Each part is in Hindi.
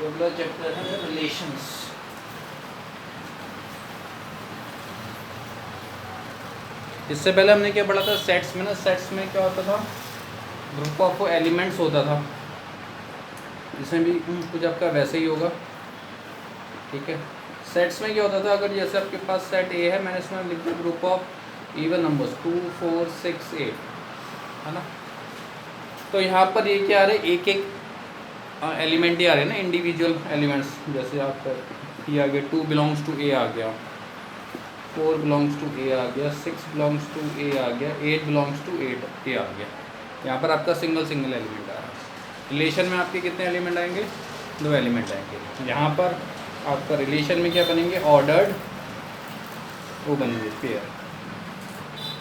तो अगला चैप्टर है रिलेशंस। इससे पहले हमने क्या पढ़ा था सेट्स में ना, सेट्स में क्या होता था, ग्रुप ऑफ एलिमेंट्स होता था। इसमें भी कुछ आपका वैसे ही होगा, ठीक है। सेट्स में क्या होता था, अगर जैसे आपके पास सेट ए है, मैंने इसमें लिख दिया ग्रुप ऑफ इवन नंबर्स 2 4 6 8, है ना। तो यहाँ पर ये क्या आ रहा है, एक एक एलिमेंट ही आ रहे हैं ना, इंडिविजुअल एलिमेंट्स। जैसे आपका ये आ गया 2 बिलोंग्स टू ए आ गया, 4 बिलोंग्स टू ए आ गया, 6 बिलोंग्स टू ए आ गया, 8 बिलोंग्स टू 8 ए आ गया। यहाँ पर आपका सिंगल सिंगल एलिमेंट आ रहा है। रिलेशन में आपके कितने एलिमेंट आएंगे, 2 एलिमेंट आएंगे। यहाँ पर आपका रिलेशन में क्या बनेंगे, ऑर्डर्ड वो बनेंगे पेयर,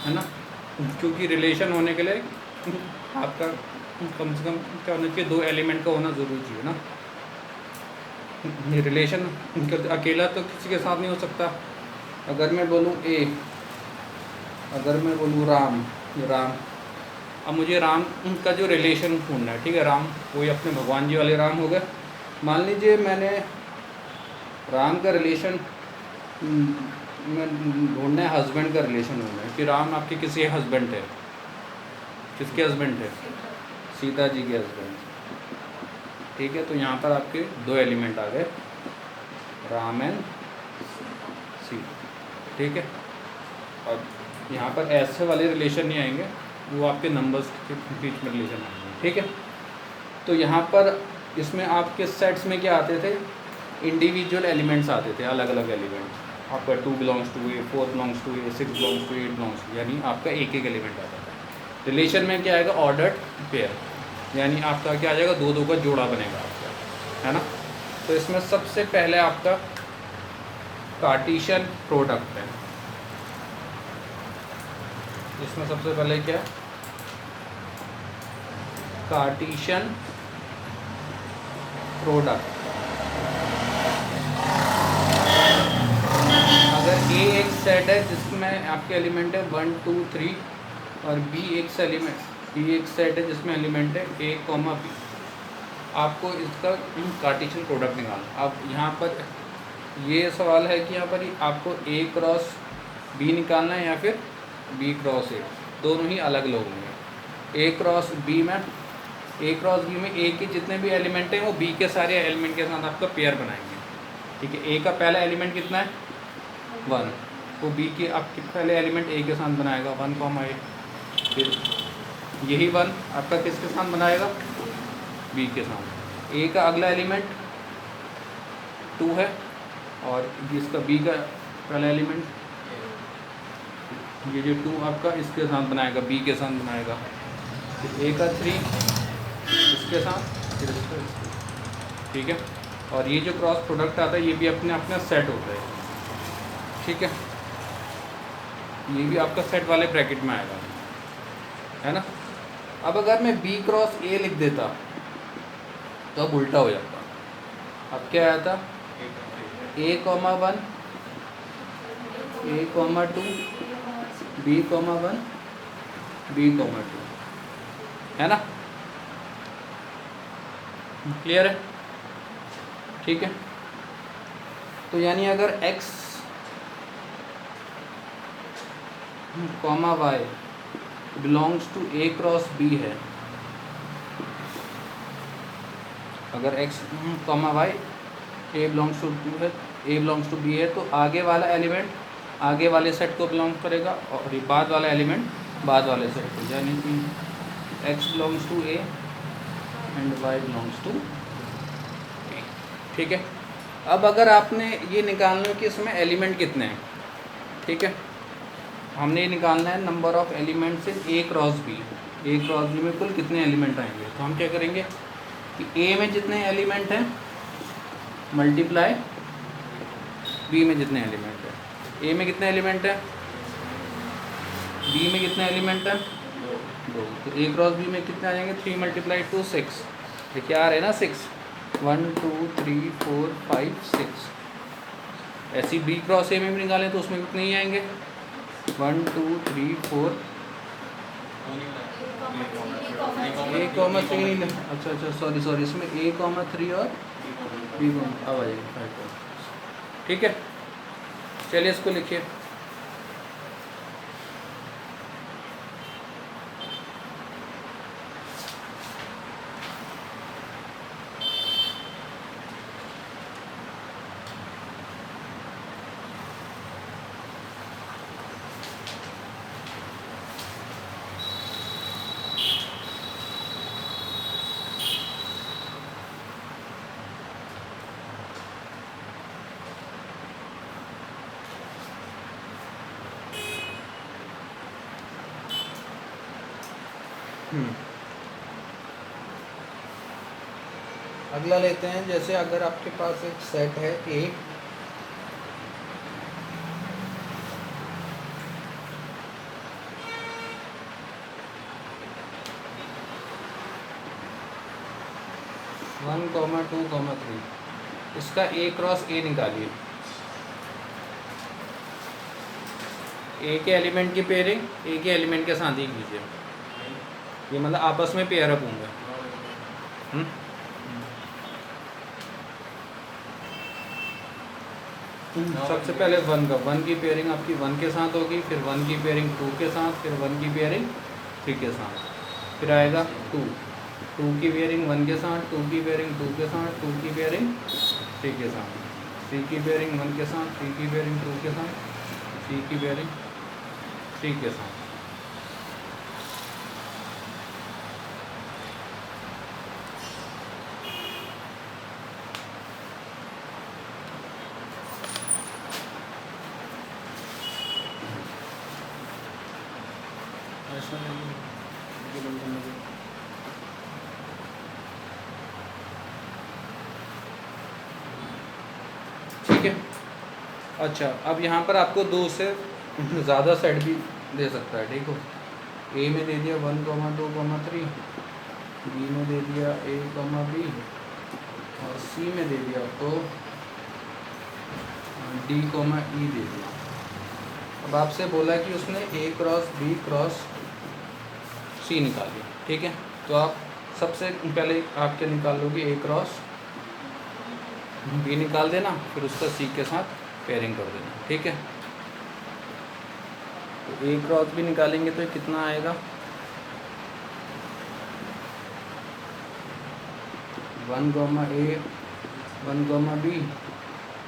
है ना। क्योंकि रिलेशन होने के लिए आपका कम से कम क्या होना चाहिए, 2 एलिमेंट का होना ज़रूरी चाहिए ना। ये रिलेशन अकेला तो किसी के साथ नहीं हो सकता। अगर मैं बोलूँ ए, अगर मैं बोलूँ राम, राम, अब मुझे राम का जो रिलेशन ढूंढना है, ठीक है। राम वही अपने भगवान जी वाले राम हो गए। मान लीजिए मैंने राम का रिलेशन मैं ढूंढना है, हस्बैंड का रिलेशन ढूंढना है कि राम आपके किसी हस्बैंड है। किसके हस्बैंड है, सीता जी के हस्बैंड, ठीक है। तो यहाँ पर आपके 2 एलिमेंट आ गए, राम एंड सीता, ठीक है। और यहाँ पर ऐसे वाले रिलेशन नहीं आएंगे, वो आपके नंबर्स के बीच में रिलेशन आएंगे, ठीक है। तो यहाँ पर इसमें आपके सेट्स में क्या आते थे, इंडिविजुअल एलिमेंट्स आते थे, अलग अलग एलिमेंट। आपका 2 belongs to A, 4 belongs to A, 6 belongs to 8 belongs to, यानी आपका एक एक एलिमेंट आता था। रिलेशन में क्या आएगा, ऑर्डर्ड पेयर, यानी आपका क्या आ जाएगा, 2 का जोड़ा बनेगा आपका, है ना। तो इसमें सबसे पहले आपका कार्टेशियन प्रोडक्ट है। इसमें सबसे पहले क्या, कार्टेशियन प्रोडक्ट। अगर ए एक सेट है जिसमें आपके एलिमेंट है 1 2 3, और बी एक सेट है जिसमें एलिमेंट है ए कॉमा बी, आपको इसका कार्टेशियन प्रोडक्ट निकालना। अब यहाँ पर ये सवाल है कि यहाँ पर आपको ए क्रॉस बी निकालना है या फिर बी क्रॉस ए, दोनों ही अलग लोग होंगे। ए क्रॉस बी में ए के जितने भी एलिमेंट हैं वो बी के सारे एलिमेंट के साथ आपका पेयर बनाएंगे, ठीक है। ए का पहला एलिमेंट कितना है, 1, तो बी के आपके पहले एलिमेंट ए के साथ बनाएगा 1 कॉमा ए, फिर यही 1 आपका किसके साथ बनाएगा, बी के साथ। ए का अगला एलिमेंट 2 है, और इसका बी का पहला एलिमेंट, ये जो 2 आपका इसके साथ बनाएगा, बी के साथ बनाएगा। फिर ए का 3 इसके साथ, फिर इसका, ठीक है। और ये जो क्रॉस प्रोडक्ट आता है ये भी अपने अपना सेट होता है, ठीक है। ये भी आपका सेट वाले ब्रैकेट में आएगा, है ना। अब अगर मैं बी क्रॉस ए लिख देता तो अब उल्टा हो जाता। अब क्या आया था, A comma 1, A comma 2, B comma 1, B comma 2, है ना। क्लियर है, ठीक है। तो यानी अगर x comma y belongs to A cross B है, अगर x comma y A belongs to B है, ए बिलोंग्स टू बी है, तो आगे वाला एलिमेंट आगे वाले सेट को बिलोंग करेगा, और ये बाद वाला एलिमेंट बाद वाले सेट को, यानी कि x बिलोंग्स टू ए एंड y बिलोंग्स टू ए, ठीक है। अब अगर आपने ये निकालना है कि इसमें एलिमेंट कितने हैं, ठीक है। हमने ये निकालना है number of elements in A cross B. A cross B में कुल कितने एलिमेंट आएंगे, तो हम क्या करेंगे कि ए में जितने एलिमेंट हैं मल्टीप्लाई बी में जितने एलिमेंट हैं। ए में कितने एलिमेंट हैं, बी में कितने एलिमेंट हैं, 2, तो ए क्रॉस बी में कितने आ जाएंगे, 3 × 2 6, ये क्या आ रहे हैं ना 6, 1 2 3 4 5 6। ऐसी बी क्रॉस ए में भी निकालें तो उसमें कितने ही आएंगे, 1 2 3 4, ए कॉमा 3 नहीं, अच्छा सॉरी इसमें ए कॉमा 3 और बी कॉमा अब आ जाएगी 5 कॉमा। ठीक है, चलिए इसको लिखिए। अगला लेते हैं, जैसे अगर आपके पास एक सेट है A, one comma two comma three, इसका ए क्रॉस ए निकालिए। ए के एलिमेंट की पेयरिंग ए के एलिमेंट के साथ ही कीजिए, ये मतलब आपस में पेयर अप होंगे। सबसे पहले वन की पेयरिंग आपकी वन के साथ होगी, फिर वन की पेयरिंग टू के साथ, फिर वन की पेयरिंग थ्री के साथ, फिर आएगा टू की पेयरिंग वन के साथ, टू की पेयरिंग टू के साथ, टू की पेयरिंग थ्री के साथ, थ्री की पेयरिंग वन के साथ, थ्री की पेयरिंग टू के साथ, थ्री की पेयरिंग थ्री के साथ। ठीक है, अच्छा अब यहाँ पर आपको दो से ज़्यादा सेट भी दे सकता है। ठीक हो, ए में दे दिया one comma two comma three, B में दे दिया ए कॉमा बी, और सी में दे दिया आपको डी कॉमा ई दे दिया। अब आपसे बोला कि उसने ए क्रॉस बी क्रॉस सी निकाली। ठीक है, तो आप सबसे पहले आपके निकाल लोगे ए क्रॉस बी निकाल देना, फिर उसका सी के साथ पेयरिंग कर देना। ठीक है, तो ए क्रॉस भी निकालेंगे तो कितना आएगा, one comma A one comma B,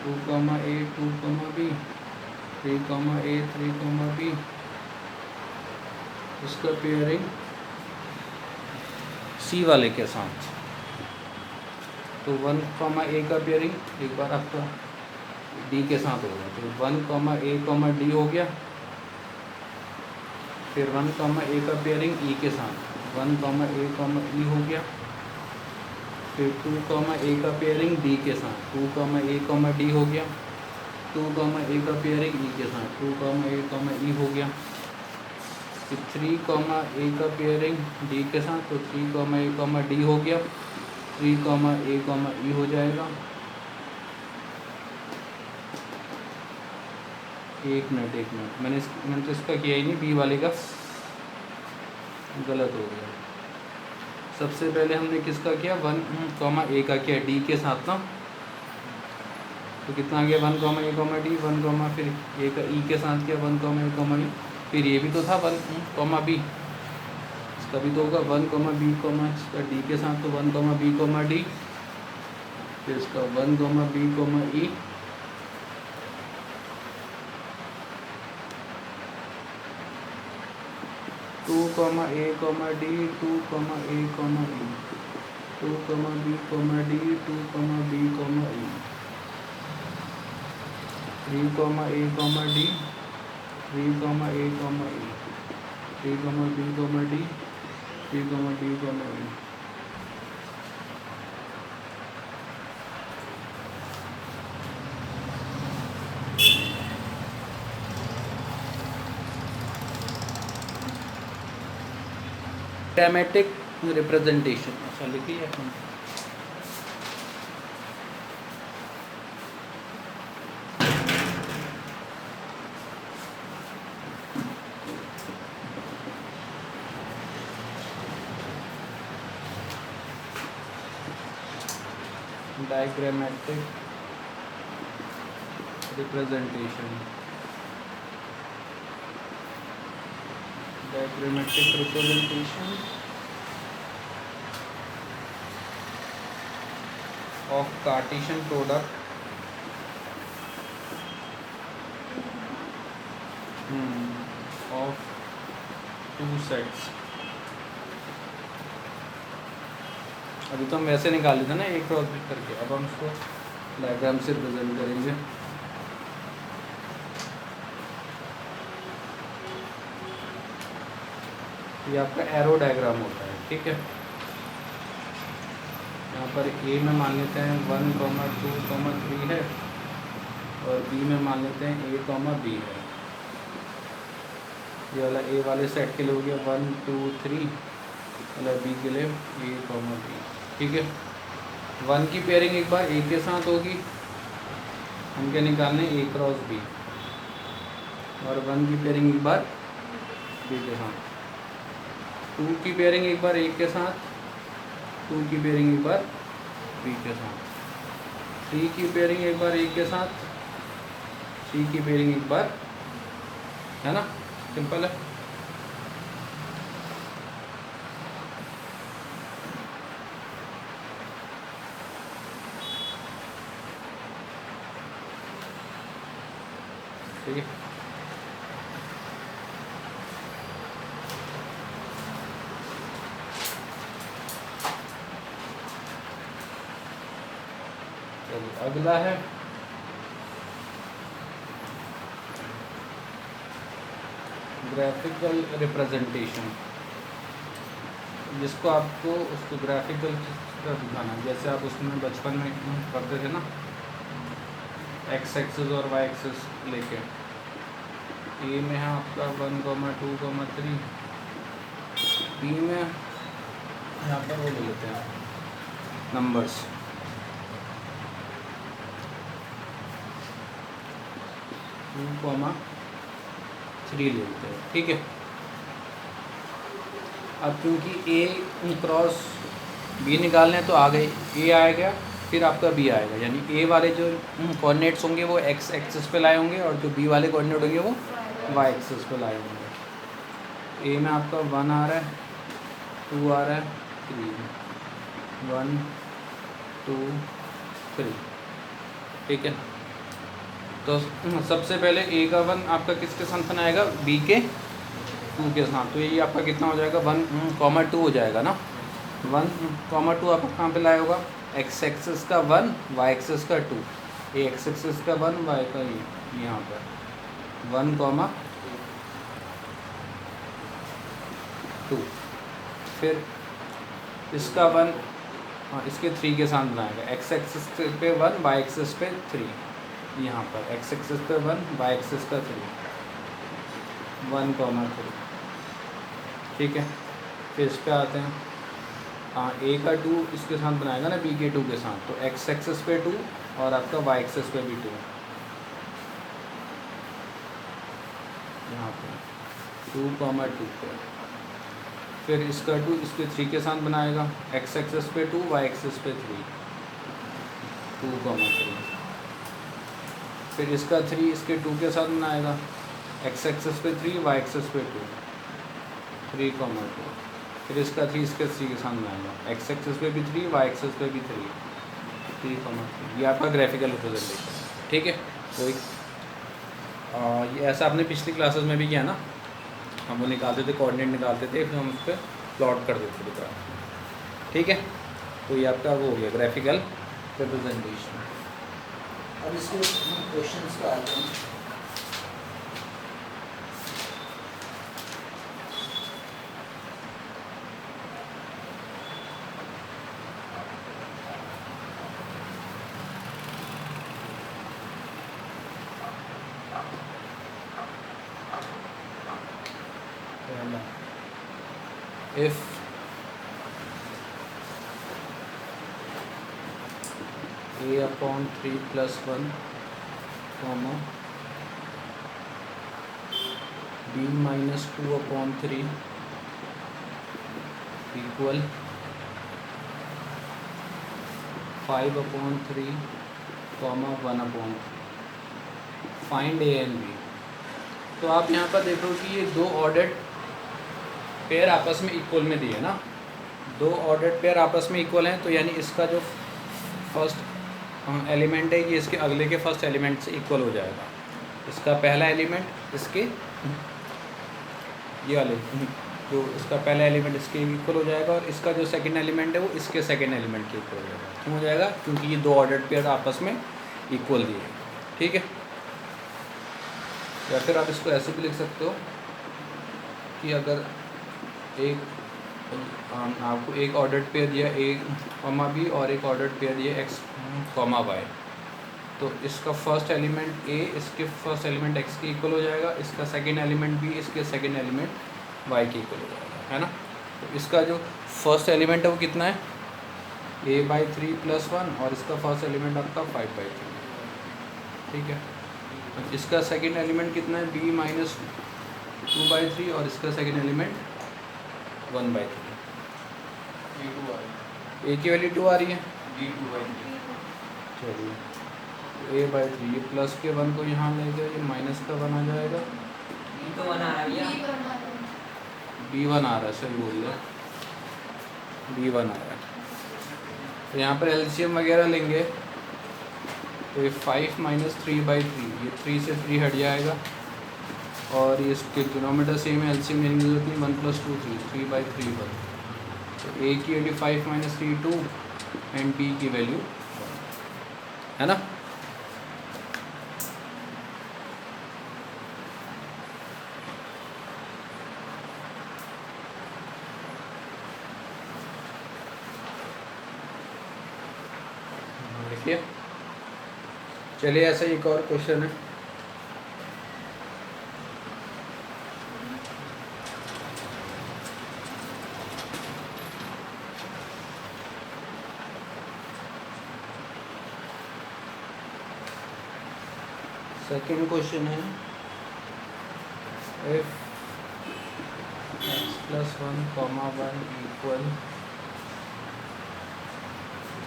two comma A two comma B, three comma A three comma B, इसका पेयरिंग सी वाले के साथ। तो वन कॉमा ए का पेयरिंग एक बार आपका डी के साथ हो गया, तो one comma A comma D हो गया, फिर वन कॉमा ए का पेयरिंग ई के साथ, वन कॉमा ए कॉमा ई हो गया, फिर टू कॉमा ए का पेयरिंग डी के साथ, to comma A comma D हो गया, टू कॉमा ए का पेयरिंग ई के साथ, टू कॉमा ए कॉमा ई हो गया, फिर थ्री कॉमा ए का पेयरिंग डी के साथ, तो three comma A comma D हो गया, थ्री कॉमा ए कॉमा ई हो जाएगा। एक मिनट मैंने तो इसका किया ही नहीं, बी वाले का गलत हो गया। सबसे पहले हमने किसका किया, वन कॉमा ए का किया डी के साथ ना, तो कितना आ गया one comma A comma D, one comma फिर ए का ई के साथ किया वन कॉमा ए कॉमा ई, फिर ये भी तो था वन कॉमा बी, इसका भी तो होगा वन कॉमा बी कॉमा इसका डी के साथ, तो one comma B comma D, फिर इसका one comma B comma E, two comma A comma D, two comma A comma E, two comma B comma D, two comma B comma E, three comma A comma D, three comma A comma E, three comma B comma D, three comma D comma E. Dramatic representation ऐसा लिखिए अपन। Diagrammatic representation, diagrammatic representation of Cartesian product of two sets. अभी तो हम वैसे निकाले थे ना एक क्रॉस बी करके, अब हम उसको डायग्राम से रिप्रेजेंट करेंगे। ये आपका एरो डायग्राम होता है, ठीक है। यहाँ पर ए में मान लेते हैं 1, 2, 3 है, और बी में मान लेते हैं a, b है। ये वाला ए वाले सेट के लिए हो गया 1, 2, 3, वाला बी के लिए a, b, ठीक है। 1 की पेयरिंग एक बार ए के साथ होगी, हम क्या निकालने a क्रॉस b, और 1 की पेयरिंग एक बार बी के साथ। 2 की पेयरिंग एक बार a के साथ, 2 की पेयरिंग एक बार बी के साथ। 3 की पेयरिंग एक बार a के साथ, 3 की पेयरिंग एक बार, है ना, सिंपल है। ठीक है, चलिए अगला है ग्राफिकल रिप्रेजेंटेशन, जिसको आपको उसको ग्राफिकल दिखाना है। जैसे आप उसमें बचपन में करते थे ना, एक्स एक्सिस और वाई एक्सिस लेके। ए में है आपका 1, 2, 3, बी में यहाँ पर वो ले लेते हैं नंबर्स, 2, 3 ले लेते हैं, ठीक है। अब क्योंकि ए क्रॉस बी निकालने हैं तो आ गए, ए आएगा फिर आपका बी आएगा, यानी ए वाले जो कोऑर्डिनेट्स होंगे वो एक्स एक्सिस पे लाए होंगे, और जो बी वाले कोऑर्डिनेट होंगे वो वाई एक्सिस पे लाए होंगे। ए में आपका 1 आ रहा है, 2 आ रहा है, 3, 1, 2, 3, ठीक है। तो सबसे पहले ए का 1 आपका किसके साथ बनाएगा, बी के 2 के साथ, तो ये आपका कितना हो जाएगा 1, 2 हो जाएगा ना। 1, 2 आपका कहाँ पे लाया होगा, एक्स एक्सिस का 1, वाई एक्सिस का 2, ए एक्स एक्सिस का 1, वाई का यहाँ पर 1, 2, फिर इसका 1 इसके 3 के साथ बनाएगा, एक्स एक्सिस पे 1, वाई एक्सिस पे 3, यहाँ पर एक्स एक्सिस पे 1, वाई एक्सिस का 3, 1, 3, ठीक है। फिर इस पे आते हैं, हाँ ए का 2 इसके साथ बनाएगा ना, बी के 2 के साथ, तो एक्स एक्सिस पे 2 और आपका वाई एक्सिस पे भी 2, यहाँ पे 2, 2 पे। फिर इसका 2 इसके 3 के साथ बनाएगा, एक्स एक्सिस पे 2, वाई एक्सिस पे 3, 2, 3। फिर इसका 3 इसके 2 के साथ बनाएगा, एक्स एक्सिस पे 3, वाई एक्सिस पे 2, 3, 2। फिर इसका 3 इसके 3 के साथ बनाएगा, एक्स एक्सिस पे भी 3, वाई एक्सिस पे भी 3, 3, 3। ये आपका ग्राफिकल रिप्रेजेंटेशन, ठीक है। कोई ये ऐसा आपने पिछली क्लासेस में भी किया ना, हम वो निकालते थे, कोऑर्डिनेट निकालते थे, फिर हम उस पर प्लॉट कर देते थे, ठीक है। तो ये आपका वो हो गया ग्राफिकल रिप्रेजेंटेशन। अब इसके क्वेश्चंस पे आते हैं। If a/3 + 1, b-2/3 equal 5/3, 1/3, find A and B. तो आप यहाँ पर देखो कि ये दो ऑर्डर्ड पेयर आपस में इक्वल में दिए ना, दो ऑर्डर्ड पेयर आपस में इक्वल हैं, तो यानी इसका जो फर्स्ट एलिमेंट है ये इसके अगले के फर्स्ट एलिमेंट से इक्वल हो जाएगा। इसका पहला एलिमेंट इसके ये वाले जो इसका पहला एलिमेंट इसके इक्वल हो जाएगा, और इसका जो सेकंड एलिमेंट है वो इसके सेकंड एलिमेंट के इक्वल हो जाएगा। क्यों हो जाएगा? क्योंकि ये दो ऑर्डर्ड पेयर आपस में इक्वल दिए हैं। ठीक है, या फिर आप इसको ऐसे भी लिख सकते हो कि अगर एक आपको एक ऑर्डर्ड पेयर दिया ए कॉमा बी और एक ऑर्डर्ड पेयर दिया एक्स कॉमा वाई, तो इसका फर्स्ट एलिमेंट ए इसके फर्स्ट एलिमेंट एक्स के इक्वल हो जाएगा, इसका सेकंड एलिमेंट बी इसके सेकंड एलिमेंट वाई के इक्वल हो जाएगा, है ना। तो इसका जो फर्स्ट एलिमेंट है वो कितना है? a/3 + 1, और इसका फर्स्ट एलिमेंट आपका 5/3। ठीक है, तो इसका सेकंड एलिमेंट कितना है? b - 2/3, और इसका सेकंड एलिमेंट 1/3। ए की वैल्यू 2 आ रही है, चलिए a/3 ये प्लस के 1 को यहाँ ले गए, ये माइनस का 1 आ जाएगा, b1 आ रहा है, सही बोल रहे, b1 आ रहा है। तो यहाँ पर एलसीएम वगैरह लेंगे तो ये 5 - 3/3, ये 3 से 3 हट जाएगा, और ये इसके डिनोमिनेटर सेम है, एलसीएम लेने की जरूरत नहीं, 1 + 2 3, 3/3 1। तो ए की वैल्यू 5 - 3 2 एंड बी की वैल्यू 1, है ना। देखिए, चलिए ऐसा एक और क्वेश्चन है। सेकेंड क्वेश्चन है, if x + 1, 1 =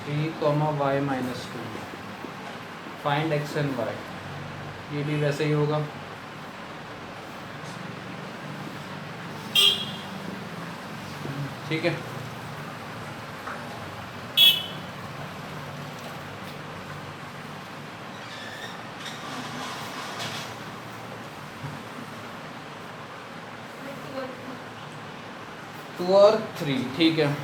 3, y - 2, find x and y। ये भी वैसे ही होगा, ठीक है। टू और 3, ठीक है।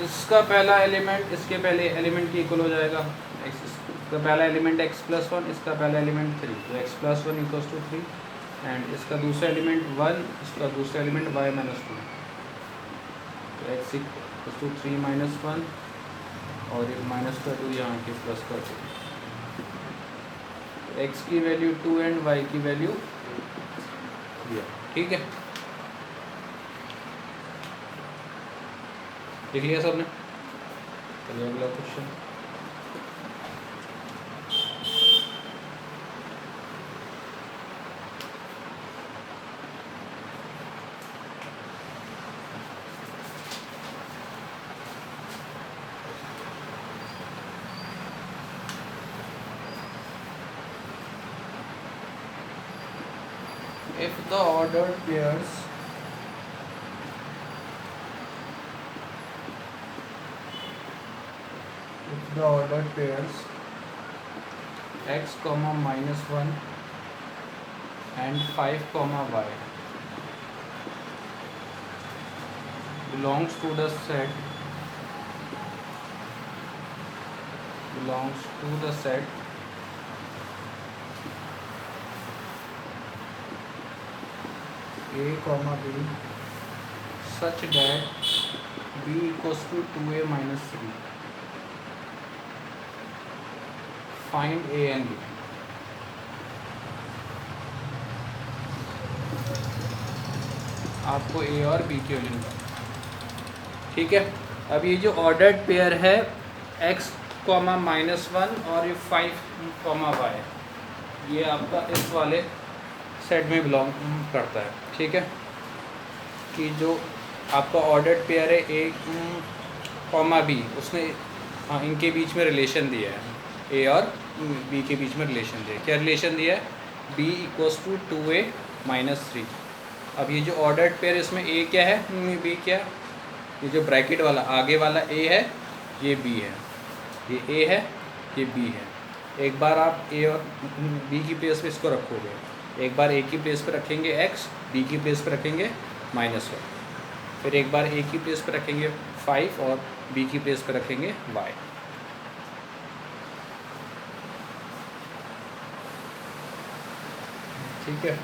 इसका पहला एलिमेंट इसके पहले एलिमेंट के इक्वल हो जाएगा, इसका पहला एलिमेंट x + 1, इसका पहला एलिमेंट 3, तो x + 1 = 3, एंड इसका दूसरा एलिमेंट 1, इसका दूसरा एलिमेंट y - 2, तो x = 3 - 1, और ये माइनस का 2 यहाँ के प्लस का 2, x की वैल्यू 2 एंड y की वैल्यू 3, ठीक है। देख लिया सबने? चलिए अगला question. If the ordered pairs x, -1 and 5, y belongs to the set a, b such that b = 2a - 3, find A and B. आपको ए और बी की वैल्यू निकालनी, ठीक है। अब ये जो ऑर्डर्ड पेयर है x, -1 और ये 5, y, ये आपका इस वाले सेट में बिलोंग करता है, ठीक है। कि जो आपका ऑर्डर्ड पेयर है a, b, उसने हाँ, इनके बीच में रिलेशन दिया है, ए और बी के बीच में रिलेशन दिया है। क्या रिलेशन दिया है? B equals to 2a minus 3। अब ये जो ऑर्डर्ड पेयर, इसमें ए क्या है, बी क्या है? ये जो ब्रैकेट वाला आगे वाला ए है, ये बी है, ये ए है, ये बी है। एक बार आप ए और बी की प्लेस पे इसको रखोगे, एक बार ए की प्लेस पे रखेंगे x, बी की प्लेस पे रखेंगे -1, फिर एक बार ए की प्लेस पे रखेंगे 5 और बी की प्लेस पे रखेंगे y। ठीक है।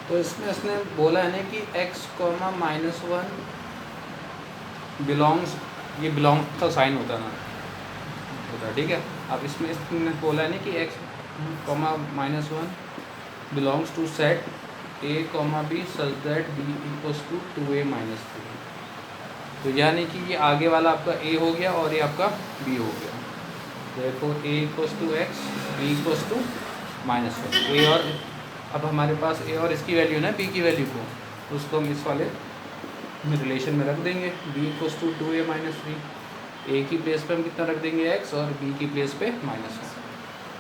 तो इसमें इसने बोला है ना कि x, -1 बिलोंग्स, ये बिलोंग्स का साइन होता ना होता, ठीक है। अब इसमें इसने बोला है ना कि x, -1 belongs to set a, b such that b equals to 2a minus 3। तो यानी कि ये आगे वाला आपका a हो गया और ये आपका b हो गया। देखो a equals to x, b equals to -1। a और अब हमारे पास a और इसकी वैल्यू ना b की वैल्यू को, उसको हम इस वाले में रिलेशन में रख देंगे, b equals to 2a minus 3। a की प्लेस पे हम कितना रख देंगे x और b की प्लेस पे -1।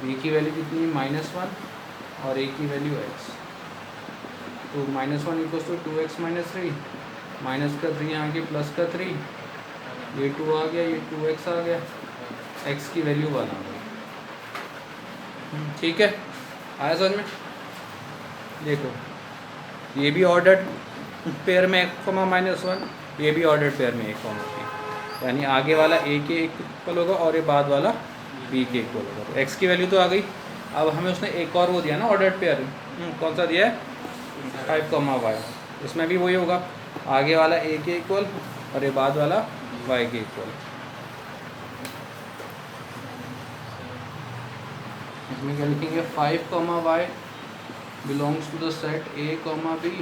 b की वैल्यू कितनी है? -1 और a की वैल्यू x। तो -1 equals to 2x minus 3, minus का 3 आ गया, प्लस का 3, ये 2 आ गया, ये 2x आ गया, x की वैल्यू 1 आ गई। ठीक है, आया समझ में? देखो ये भी ऑर्डर्ड पेयर में 1, ये भी ऑर्डर्ड पेयर में 1, यानी आगे वाला ए के इक्वल होगा और ये बाद वाला बी के इक्वल होगा। तो एक्स की वैल्यू तो आ गई। अब हमें उसने एक और वो दिया ना ऑर्डर्ड पेयर, कौन सा दिया है? 5, y। इसमें भी वही होगा, आगे वाला ए के इक्वल और ये बाद वाला y के इक्वल। इसमें क्या लिखेंगे? 5, y belongs to the set a, b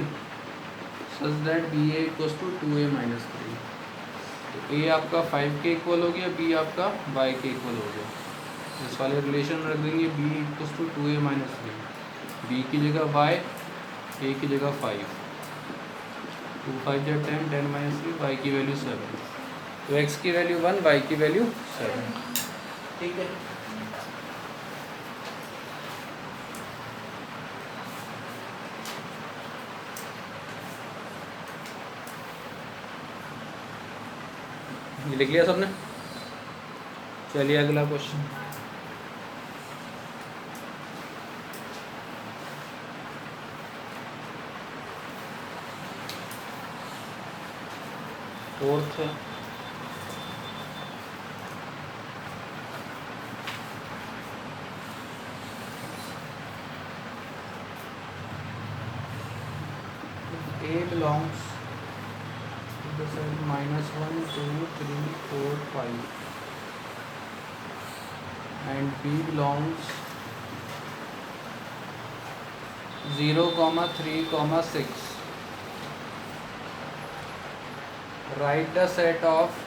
such that ba equals to 2a minus 3। तो a आपका 5 के इक्वल हो गया, b आपका y के इक्वल हो गया। इस वाले रिलेशन में रख देंगे b equals to 2a minus 3, b की जगह y, a की जगह 5, 2 5 या 10, 10 माइनस 3, y की वैल्यू 7। तो x की वैल्यू 1, y की वैल्यू 7। ठीक है। ये लिख लिया सबने? चलिए अगला क्वेश्चन। फोर्थ है, a belongs to the set -1, 2, 3, 4, 5 and b belongs 0, 3, 6। Write the set of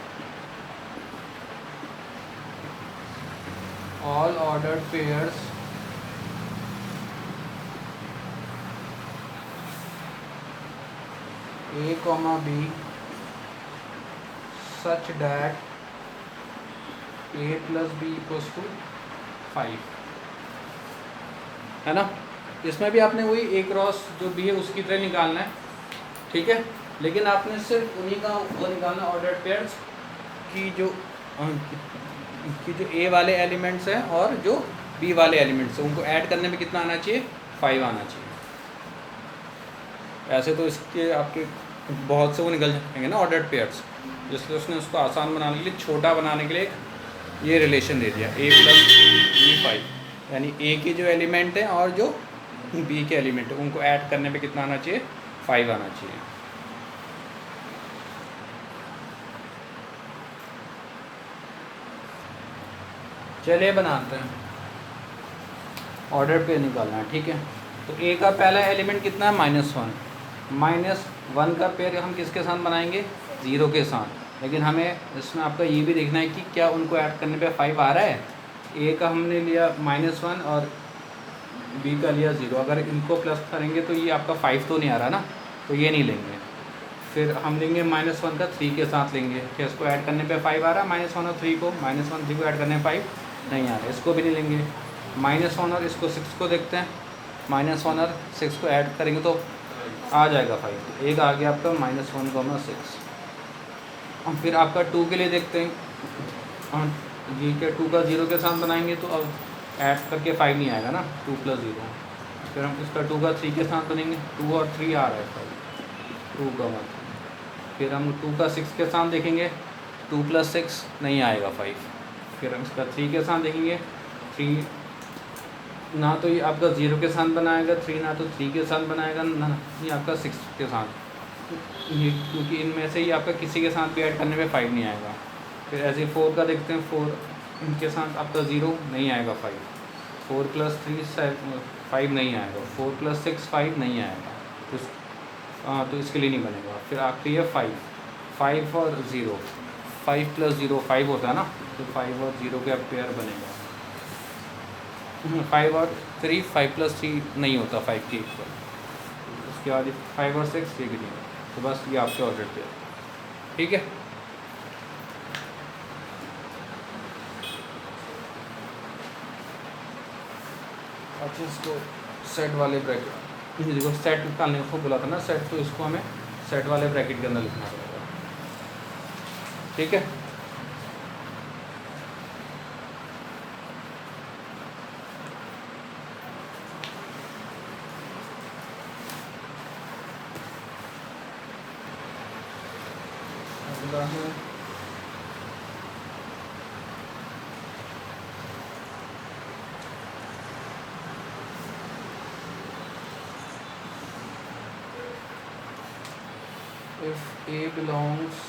all ordered pairs a, b such that a plus b equals to 5, है ना। इसमें भी आपने वही a क्रॉस जो b है उसकी तरह निकालना है, ठीक है। लेकिन आपने सिर्फ उन्हीं का वो निकालना ऑर्डर्ड पेयर्स की जो a वाले एलिमेंट्स हैं और जो b वाले एलिमेंट्स हैं, उनको ऐड करने में कितना आना चाहिए? 5 आना चाहिए। ऐसे तो इसके आपके बहुत से वो निकल जाएंगे ना ऑर्डर्ड पेयर्स, जिसलिए उसने उसको आसान बनाने के लिए, छोटा बनाने के लिए ये रिलेशन दे दिया a + b 5, यानी a के जो एलिमेंट हैं और जो b के एलिमेंट हैं उनको ऐड करने पे कितना आना चाहिए? 5 आना चाहिए। चलिए बनाते हैं। ऑर्डर पे निकालना है, ठीक है। तो ए का पहला एलिमेंट कितना है, -1 -1 का पेयर हम किसके साथ बनाएंगे, 0 के साथ। लेकिन हमें इसमें आपका ये भी देखना है कि क्या उनको ऐड करने पे 5 आ रहा है। ए का हमने लिया -1 और बी का लिया 0, अगर इनको प्लस करेंगे तो ये आपका 5 तो नहीं आ रहा ना, तो ये नहीं लेंगे। फिर हम लेंगे -1 का 3 के साथ लेंगे, क्या इसको ऐड करने पे 5 आ रहा है, -1 और 3 को, -1 3 को ऐड करने पे 5 नहीं आ रहा, इसको भी नहीं लेंगे। -1 और इसको 6 को देखते हैं, -1 और 6 को ऐड करेंगे तो आ जाएगा 5, तो एक आ गया आपका -1,6। हम फिर आपका 2 के लिए देखते हैं, हम ये क्या 2 का 0 के साथ बनाएंगे तो अब ऐड करके 5 नहीं आएगा ना, 2 + 0। फिर हम इसका 2 का 3 के साथ बनेंगे, 2 और 3 आ रहा है 5, 2 का 1। फिर हम 2 का 6 के साथ देखेंगे, 2 + 6 नहीं आएगा 5। फिर हम इसका 3 के साथ देखेंगे, 3 ना तो ये आपका 0 के साथ बनाएगा, 3 ना तो 3 के साथ बनाएगा, ना ये आपका 6 के साथ, ये क्योंकि इनमें से ही आपका किसी के साथ भी ऐड करने पे 5 नहीं आएगा। फिर ऐसे 4 का देखते हैं, 4 इनके साथ आपका 0 नहीं आएगा 5, 4 + 3 5 नहीं आएगा, 4 + 6 5 नहीं आएगा, तो इसके लिए नहीं बनेगा। फिर आखिरी है 5 और 0, 5 + 0 5 होता है ना, तो 5 और 0 का पेयर बनेगा। 5 और 3, 5 + 3 नहीं होता 5 के इक्वल। उसके बाद 5 और 6 ये भी नहीं होता, तो बस ये आपके ऑर्डर पे, ठीक है। अच्छा, इसको सेट वाले ब्रैकेट, देखो सेट निकालने को बोला था ना सेट, तो इसको हमें सेट वाले ब्रैकेट के अंदर लिखना पड़ेगा, ठीक है। अगला है if A belongs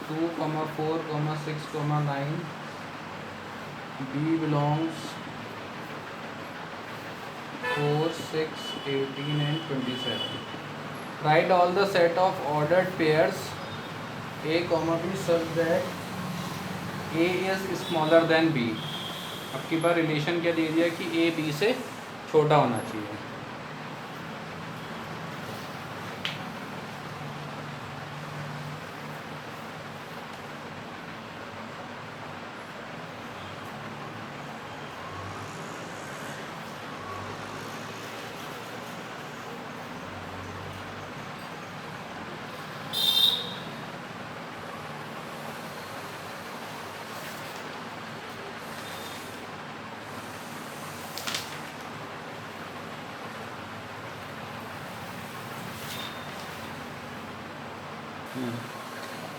2, 4, 6, 9, B belongs 4, 6, 18 and 27. Write all the set of ordered pairs A, B such that A is smaller than B. अब की बार रिलेशन क्या दे दिया कि A B से छोटा होना चाहिए।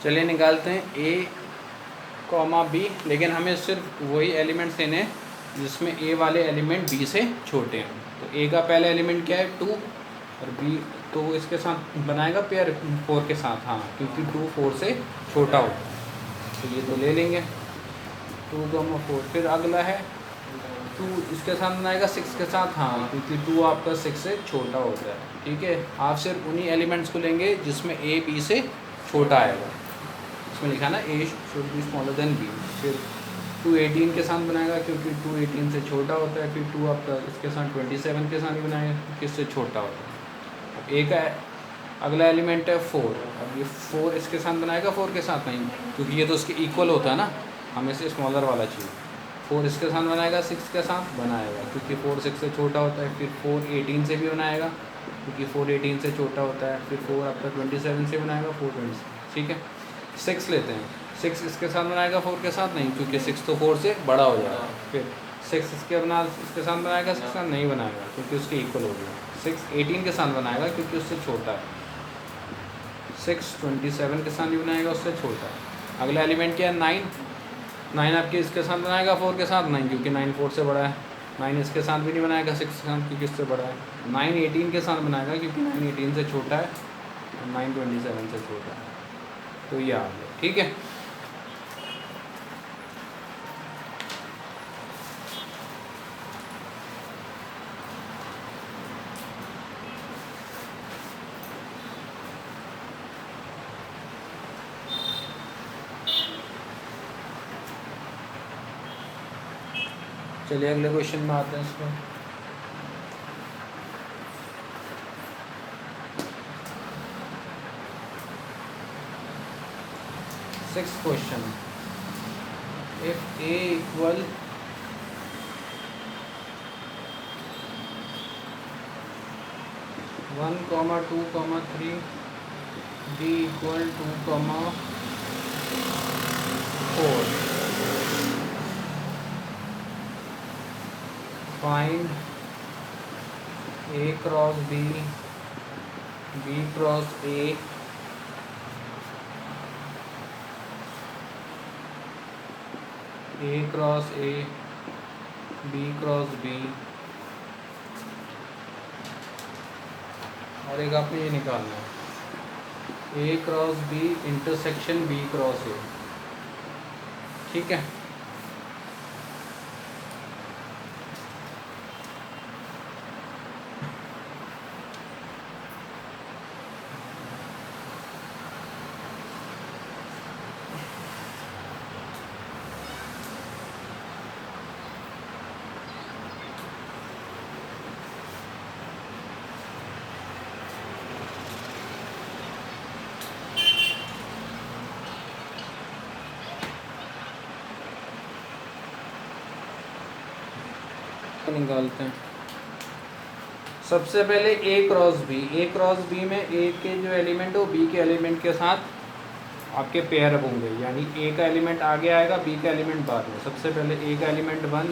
चलिए निकालते हैं A, B, लेकिन हमें सिर्फ वही एलिमेंट्स लेने हैं जिसमें A वाले एलिमेंट B से छोटे हैं। तो A का पहला एलिमेंट क्या है, 2, और B तो इसके साथ बनाएगा पेयर 4 के साथ, हाँ, क्योंकि 2 4 से छोटा होता है, तो ये तो ले लेंगे 2, 4। फिर अगला है 2 इसके साथ बनाएगा 6 के साथ, हाँ, क्योंकि 2 आपका 6 से छोटा होता है, ठीक है। आप सिर्फ उन्हीं एलिमेंट्स को लेंगे जिसमें A B से छोटा आएगा, इसमें लिखा ना A should be smaller than B। फिर 2 18 के साथ बनाएगा क्योंकि 2 18 से छोटा होता है। फिर 2 आपका इसके साथ 27 के साथ ही बनाएगा, किससे छोटा होता है। अब A का अगला एलिमेंट है 4, अब ये 4 इसके साथ बनाएगा, 4 के साथ नहीं, क्योंकि ये तो उसके इक्वल होता है ना, हमें से स्मॉलर वाला चाहिए। 4 इसके साथ बनाएगा, 6 के साथ बनाएगा क्योंकि 4 6 से छोटा होता है। फिर 4 18 से भी बनाएगा क्योंकि 4 18 से छोटा होता है। फिर 4 आपका 27 से बनाएगा, 4 20, ठीक है। 6 लेते हैं, 6 इसके साथ बनाएगा, 4 के साथ नहीं, क्योंकि 6 तो 4 से बड़ा हो जाएगा। फिर 6 इसके साथ बनाएगा, 6 के साथ नहीं बनाएगा क्योंकि उसके इक्वल हो गया। 6 18 के साथ बनाएगा क्योंकि उससे छोटा है। 6 27 के साथ नहीं बनाएगा, उससे छोटा है। अगला एलिमेंट क्या है, 9 आपके इसके साथ बनाएगा, 4 के साथ नहीं, क्योंकि 9 4 से बड़ा है। 9 इसके साथ भी नहीं बनाएगा, 6 के साथ, क्योंकि इससे बड़ा है। 9 18 के साथ बनाएगा क्योंकि 9 18 से छोटा है, और 9 27 से छोटा है। तो ये आ गया, ठीक है। चलिए अगले क्वेश्चन में आते हैं इसमें। Six question, if A equal 1, 2, 3, b equal 2, 4, find a cross b, b cross a, a cross a, b cross b, और एक आपने ये निकालना है a cross b intersection b cross a। ठीक है, निकालते हैं। सबसे पहले a क्रॉस b में a के जो एलिमेंट है वो b के एलिमेंट के साथ आपके पेयर अप होंगे, यानी a का एलिमेंट आगे आएगा, b का एलिमेंट बाद में। सबसे पहले a का एलिमेंट 1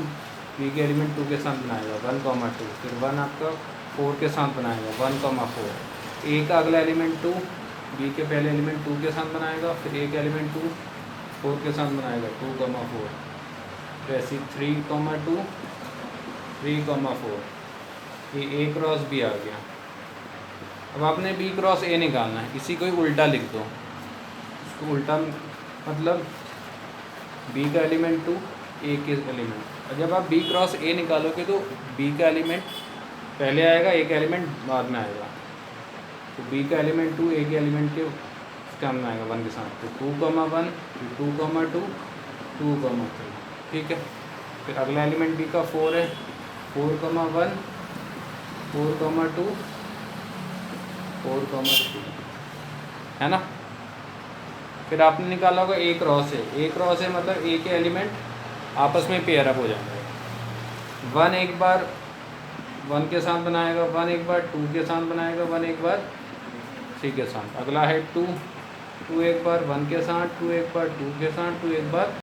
b के एलिमेंट 2 के साथ बनाएगा 1, 2, फिर 1 आपका 4 के साथ बनाएगा 1, 4। a का अगला एलिमेंट 2 b के पहले एलिमेंट 2 के साथ बनाएगा, फिर a का एलिमेंट 2 4 के साथ बनाएगा 2, 4। फिर ऐसी 3, 2 3, 4, ये a क्रॉस b आ गया। अब आपने b क्रॉस a निकालना है, इसी को ही उल्टा लिख दो। इसको उल्टा मतलब b का एलिमेंट 2 a के एलिमेंट, और जब आप b क्रॉस a निकालोगे तो b का एलिमेंट पहले आएगा, a का एलिमेंट बाद में आएगा। तो b का एलिमेंट 2 a के एलिमेंट के सामने आएगा 1 के साथ, तो 2, 1 फिर 2, 2 2, 3। ठीक है, फिर अगला एलिमेंट b का 4 है 4, 1 4, 2 4, 3 है ना। फिर आपने निकाला होगा a क्रॉस a मतलब a के एलिमेंट आपस में पेयर अप हो जाएंगे। 1 एक बार 1 के साथ बनाएगा, 1 एक बार 2 के साथ बनाएगा, 1 एक बार 3 के साथ। अगला है 2 एक बार 1 के साथ, 2 एक बार 2 के साथ, 2 एक बार